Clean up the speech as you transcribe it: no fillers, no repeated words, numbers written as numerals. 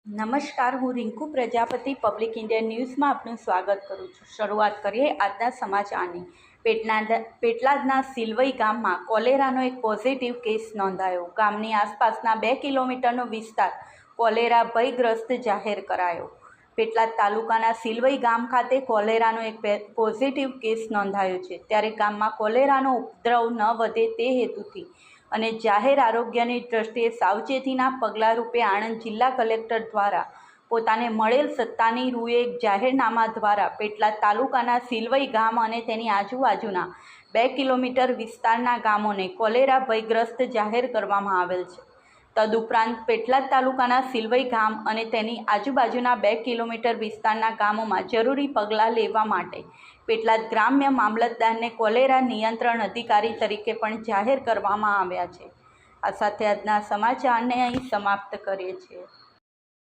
નમસ્કાર, હું Rinku Prajapati public Indian ન્યૂઝમાં આપનું સ્વાગત કરું છું। શરૂઆત કરીએ આજના સમાચારની। પેટલાદના સિલવઈ ગામમાં કોલેરાનો એક પોઝિટિવ કેસ નોંધાયો। ગામની આસપાસના 2 કિલોમીટરનો વિસ્તાર કોલેરા ભયગ્રસ્ત જાહેર કરાયો। પેટલાદ તાલુકાના સિલવઈ ગામ ખાતે કોલેરાનો એક પોઝિટિવ કેસ નોંધાયો છે, ત્યારે ગામમાં કોલેરાનો ઉપદ્રવ ન વધે તે હેતુથી અને જાહેર આરોગ્યની દ્રષ્ટિએ સાવચેતીના પગલાં રૂપે આણંદ જિલ્લા કલેક્ટર દ્વારા પોતાને મળેલ સત્તાની રૂએ એક જાહેરનામા દ્વારા પેટલાદ તાલુકાના સિલવઈ ગામ અને તેની આજુબાજુના 2 કિલોમીટર વિસ્તારના ગામોને કોલેરા ભયગ્રસ્ત જાહેર કરવામાં આવેલ છે। તદુપરાંત પેટલાદ તાલુકાના સિલવઈ ગામ અને તેની આજુબાજુના 2 કિલોમીટર વિસ્તારના ગામોમાં જરૂરી પગલાં લેવા માટે પેટલાદ ગ્રામ્ય મામલતદારને કોલેરા નિયંત્રણ અધિકારી તરીકે પણ જાહેર કરવામાં આવ્યા છે। આ સાથે આજના સમાચારને અહીં સમાપ્ત કરીએ છીએ।